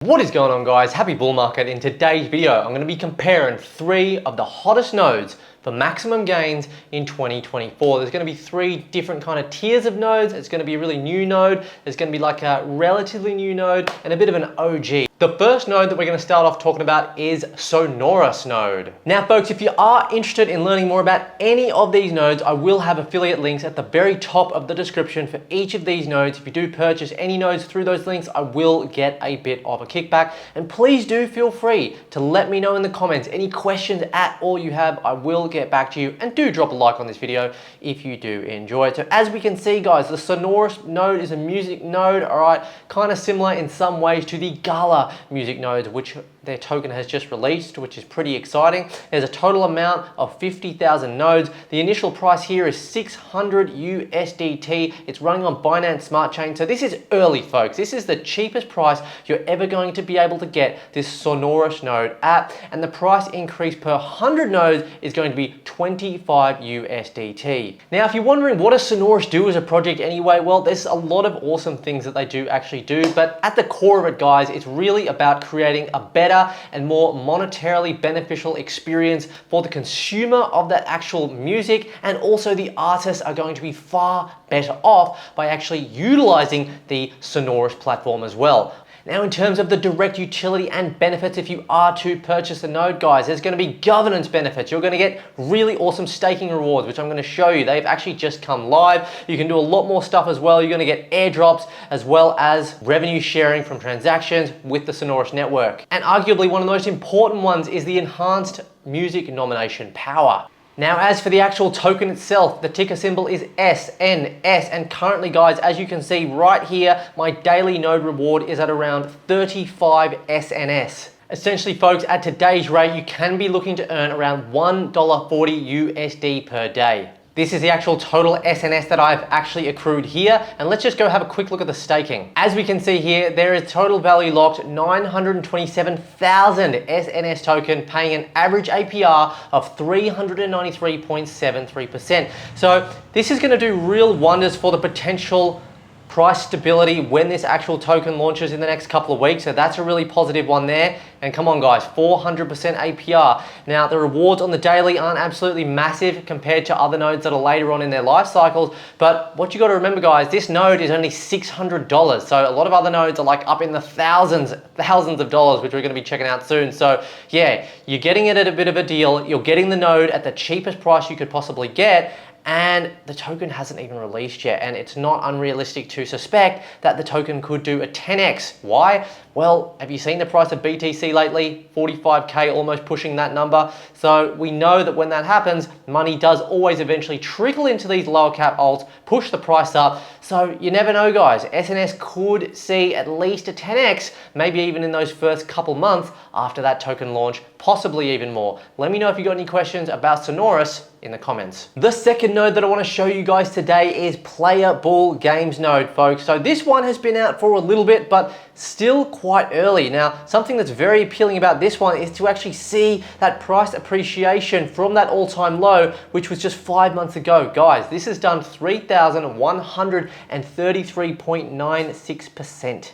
What is going on, guys? Happy bull market. In today's video, I'm going to be comparing 3 of the hottest nodes for maximum gains in 2024. There's going to be 3 different kind of tiers of nodes. It's going to be a really new node. There's going to be like a relatively new node and a bit of an OG. The first node that we're going to start off talking about is Sonorus Node. Now, folks, if you are interested in learning more about any of these nodes, I will have affiliate links at the very top of the description for each of these nodes. If you do purchase any nodes through those links, I will get a bit of a kickback. And please do feel free to let me know in the comments any questions at all you have. I will get back to you, and do drop a like on this video if you do enjoy it. So as we can see, guys, the Sonorus node is a music node, all right, kind of similar in some ways to the Gala music nodes, which their token has just released, which is pretty exciting. There's a total amount of 50,000 nodes. The initial price here is 600 USDT. It's running on Binance Smart Chain. So this is early, folks. This is the cheapest price you're ever going to be able to get this Sonorus node at. And the price increase per 100 nodes is going to be 25 USDT. Now, if you're wondering what does Sonorus do as a project anyway, well, there's a lot of awesome things that they do actually do, but at the core of it, guys, it's really about creating a better and more monetarily beneficial experience for the consumer of that actual music, and also the artists are going to be far better off by actually utilizing the Sonorus platform as well. Now, in terms of the direct utility and benefits, if you are to purchase a node, guys, there's going to be governance benefits. You're going to get really awesome staking rewards, which I'm going to show you. They've actually just come live. You can do a lot more stuff as well. You're going to get airdrops as well as revenue sharing from transactions with the Sonorus network. And arguably one of the most important ones is the enhanced music nomination power. Now, as for the actual token itself, the ticker symbol is SNS, and currently, guys, as you can see right here, my daily node reward is at around 35 SNS. Essentially, folks, at today's rate, you can be looking to earn around $1.40 USD per day. This is the actual total SNS that I've actually accrued here. And let's just go have a quick look at the staking. As we can see here, there is total value locked 927,000 SNS token, paying an average APR of 393.73%. So this is going to do real wonders for the potential price stability when this actual token launches in the next couple of weeks. So that's a really positive one there. And come on, guys, 400% APR. Now, the rewards on the daily aren't absolutely massive compared to other nodes that are later on in their life cycles. But what you got to remember, guys, this node is only $600. So a lot of other nodes are like up in the thousands of dollars, which we're going to be checking out soon. So yeah, you're getting it at a bit of a deal. You're getting the node at the cheapest price you could possibly get. And the token hasn't even released yet, and it's not unrealistic to suspect that the token could do a 10x. Why? Well, have you seen the price of BTC lately? 45K, almost pushing that number. So we know that when that happens, money does always eventually trickle into these lower cap alts, push the price up. So you never know, guys. SNS could see at least a 10x, maybe even in those first couple months after that token launch, possibly even more. Let me know if you got any questions about Sonorus in the comments. The second node that I want to show you guys today is PLAYA3ULL Node, folks. So this one has been out for a little bit, but still quite early. Now, something that's very appealing about this one is to actually see that price appreciation from that all-time low, which was just 5 months ago. Guys, this has done 3,133.96%.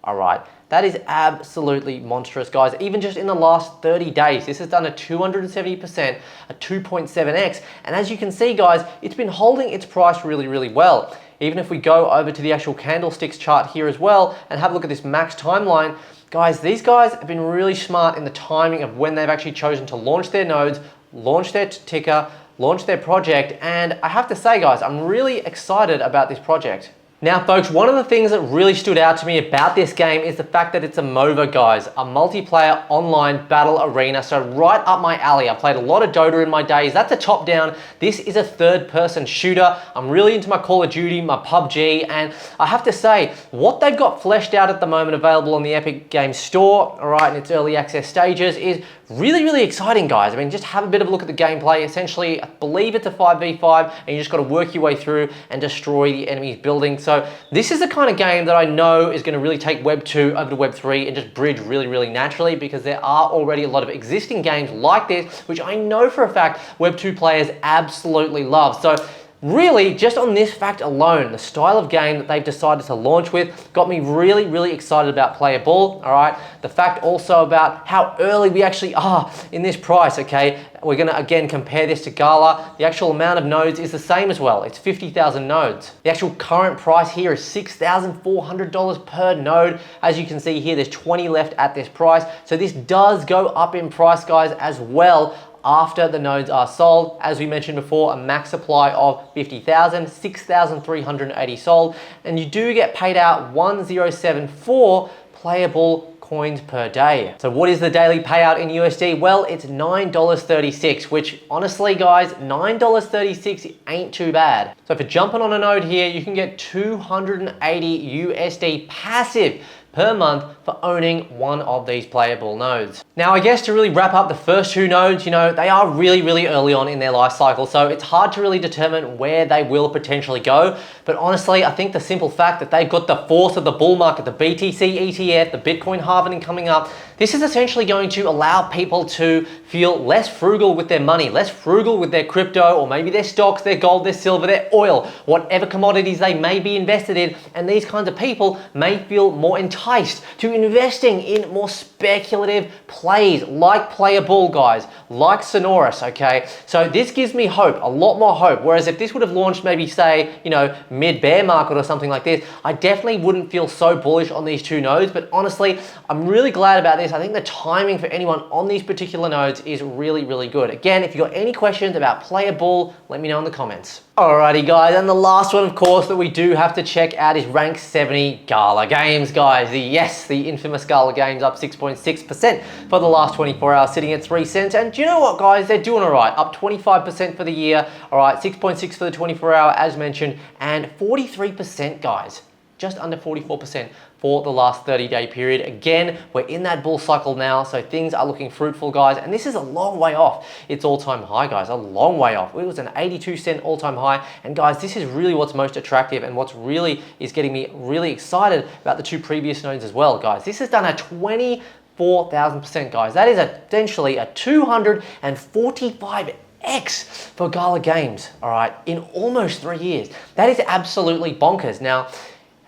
All right. That is absolutely monstrous, guys. Even just in the last 30 days, this has done a 270%, a 2.7x. And as you can see, guys, it's been holding its price really, really well. Even if we go over to the actual candlesticks chart here as well and have a look at this max timeline, guys, these guys have been really smart in the timing of when they've actually chosen to launch their nodes, launch their ticker, launch their project. And I have to say, guys, I'm really excited about this project. Now, folks, one of the things that really stood out to me about this game is the fact that it's a MOBA, guys, a multiplayer online battle arena. So right up my alley. I played a lot of Dota in my days. That's a top down. This is a third-person shooter. I'm really into my Call of Duty, my PUBG, and I have to say, what they've got fleshed out at the moment, available on the Epic Games Store, all right, in its early access stages, is really, really exciting, guys. I mean, just have a bit of a look at the gameplay. Essentially, I believe it's a 5v5, and you just got to work your way through and destroy the enemy's building. So this is the kind of game that I know is going to really take Web 2 over to Web 3 and just bridge really, really naturally, because there are already a lot of existing games like this, which I know for a fact Web 2 players absolutely love. So really, just on this fact alone, the style of game that they've decided to launch with got me really, really excited about PLAYA3ULL, all right? The fact also about how early we actually are in this price, okay? We're gonna, again, compare this to Gala. The actual amount of nodes is the same as well. It's 50,000 nodes. The actual current price here is $6,400 per node. As you can see here, there's 20 left at this price. So this does go up in price, guys, as well, after the nodes are sold. As we mentioned before, a max supply of 50,000, 6,380 sold, and you do get paid out 1,074 playable coins per day. So what is the daily payout in USD? Well, it's $9.36, which honestly, guys, $9.36 ain't too bad. So for jumping on a node here, you can get 280 USD passive per month for owning one of these PLAYA3ULL nodes. Now, I guess to really wrap up the first two nodes, you know, they are really, really early on in their life cycle, so it's hard to really determine where they will potentially go. But honestly, I think the simple fact that they've got the force of the bull market, the BTC ETF, the Bitcoin halving coming up, this is essentially going to allow people to feel less frugal with their money, less frugal with their crypto, or maybe their stocks, their gold, their silver, their oil, whatever commodities they may be invested in. And these kinds of people may feel more enticed to investing in more speculative plays like PLAYA3ULL, guys, like Sonorus, okay? So this gives me hope, a lot more hope. Whereas if this would have launched maybe, say, you know, mid-bear market or something like this, I definitely wouldn't feel so bullish on these two nodes. But honestly, I'm really glad about this. I think the timing for anyone on these particular nodes is really, really good. Again, if you've got any questions about PLAYA3ULL, let me know in the comments. Alrighty, guys, and the last one, of course, that we do have to check out is rank 70 Gala Games, guys. The infamous Gala Games up 6.6% for the last 24 hours, sitting at 3 cents. And do you know what, guys? They're doing all right, up 25% for the year. All right, 6.6 for the 24 hour, as mentioned, and 43%, guys. Just under 44% for the last 30-day period. Again, we're in that bull cycle now, so things are looking fruitful, guys, and this is a long way off its all-time high, guys, a long way off. It was an 82-cent all-time high, and guys, this is really what's most attractive and what's really is getting me really excited about the two previous nodes as well, guys. This has done a 24,000%, guys. That is essentially a 245x for Gala Games, all right, in almost 3 years. That is absolutely bonkers. Now,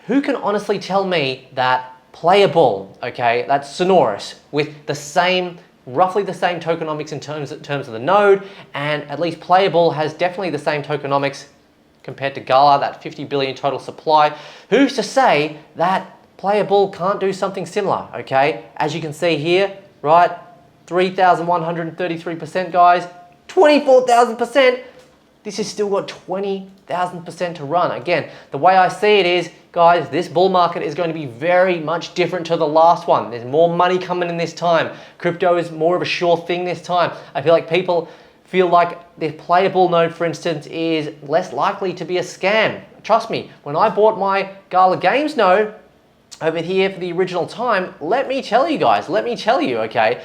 who can honestly tell me that PLAYA3ULL, okay, that's Sonorus, with the same, roughly the same tokenomics in terms of the node, and at least PLAYA3ULL has definitely the same tokenomics compared to Gala, that 50 billion total supply. Who's to say that PLAYA3ULL can't do something similar, okay? As you can see here, right, 3,133%, guys, 24,000%. This has still got 20,000% to run. Again, the way I see it is, guys, this bull market is going to be very much different to the last one. There's more money coming in this time. Crypto is more of a sure thing this time. I feel like people feel like the PLAYA3ULL node, for instance, is less likely to be a scam. Trust me, when I bought my Gala Games node over here for the original time, let me tell you guys, okay,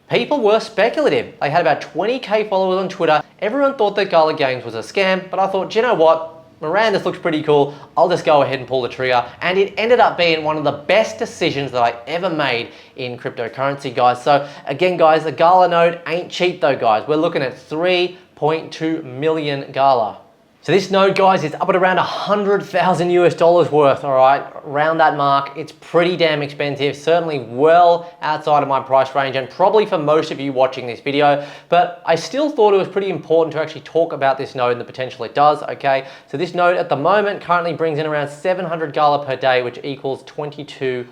people were speculative. They had about 20K followers on Twitter. Everyone thought that Gala Games was a scam, but I thought, you know what? Miranda, this looks pretty cool. I'll just go ahead and pull the trigger. And it ended up being one of the best decisions that I ever made in cryptocurrency, guys. So again, guys, the Gala node ain't cheap though, guys. We're looking at 3.2 million Gala. So this node, guys, is up at around 100,000 US dollars worth, all right? Around that mark. It's pretty damn expensive, certainly well outside of my price range and probably for most of you watching this video, but I still thought it was pretty important to actually talk about this node and the potential it does, okay? So this node at the moment currently brings in around 700 Gala per day, which equals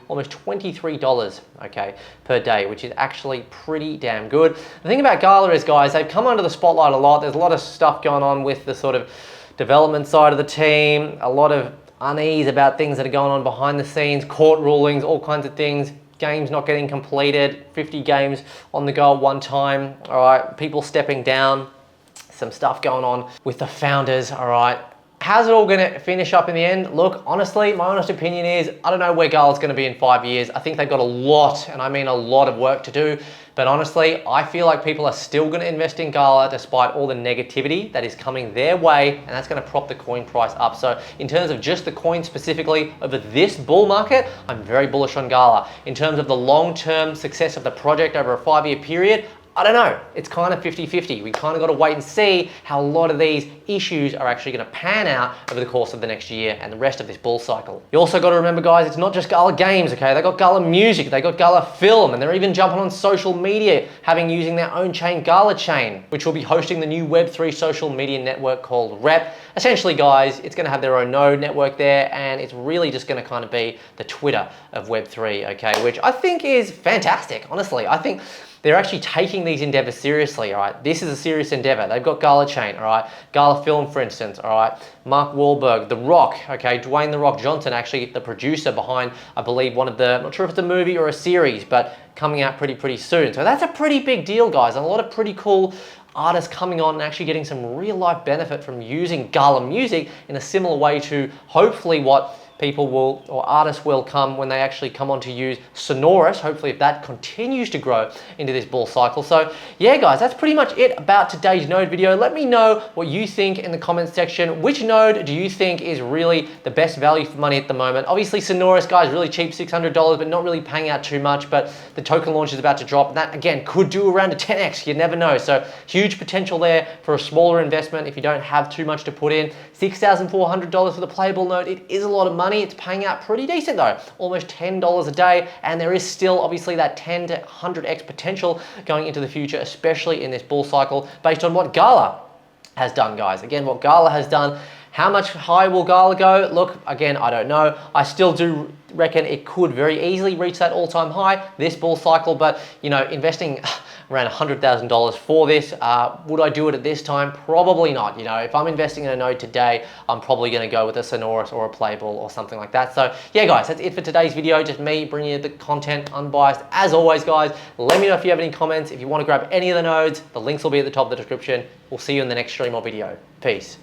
almost $23, okay, per day, which is actually pretty damn good. The thing about Gala is, guys, they've come under the spotlight a lot. There's a lot of stuff going on with the sort of development side of the team, a lot of unease about things that are going on behind the scenes, court rulings, all kinds of things, games not getting completed, 50 games on the go at one time, all right, people stepping down, some stuff going on with the founders, all right. How's it all going to finish up in the end? Look, honestly, my honest opinion is I don't know where Gala's going to be in 5 years. I think they've got a lot, and I mean a lot of work to do. But honestly, I feel like people are still going to invest in Gala despite all the negativity that is coming their way, and that's going to prop the coin price up. So in terms of just the coin specifically over this bull market, I'm very bullish on Gala. In terms of the long-term success of the project over a 5-year period, I don't know, it's kind of 50-50. We kind of got to wait and see how a lot of these issues are actually going to pan out over the course of the next year and the rest of this bull cycle. You also got to remember, guys, it's not just Gala Games, okay? They got Gala Music, they got Gala Film, and they're even jumping on social media, using their own chain, Gala Chain, which will be hosting the new Web3 social media network called Rep. Essentially, guys, it's going to have their own node network there, and it's really just going to kind of be the Twitter of Web3, okay? Which I think is fantastic, honestly. I think they're actually taking these endeavors seriously, all right? This is a serious endeavor. They've got Gala Chain, all right? Gala Film, for instance, all right? Mark Wahlberg, The Rock, okay? Dwayne The Rock Johnson, actually the producer behind, I believe, one of the, I'm not sure if it's a movie or a series, but coming out pretty soon. So that's a pretty big deal, guys, and a lot of pretty cool artists coming on and actually getting some real life benefit from using Gala Music in a similar way to hopefully what people will, or artists will come when they actually come on to use Sonorus, hopefully if that continues to grow into this bull cycle. So yeah, guys, that's pretty much it about today's node video. Let me know what you think in the comments section. Which node do you think is really the best value for money at the moment? Obviously Sonorus, guys, really cheap, $600, but not really paying out too much, but the token launch is about to drop, and that again could do around a 10x, you never know. So huge potential there for a smaller investment if you don't have too much to put in. $6,400 for the playable node, it is a lot of money. It's paying out pretty decent though, almost $10 a day, and there is still obviously that 10 to 100x potential going into the future, especially in this bull cycle, based on what Gala has done, guys. Again, what Gala has done. How much high will Gala go? Look, again, I don't know. I still do reckon it could very easily reach that all-time high this bull cycle, but you know, investing around $100,000 for this, would I do it at this time? Probably not. You know, if I'm investing in a node today, I'm probably going to go with a Sonorus or a Playable or something like that. So yeah, guys, that's it for today's video. Just me bringing you the content unbiased. As always, guys, let me know if you have any comments. If you want to grab any of the nodes, the links will be at the top of the description. We'll see you in the next stream or video. Peace.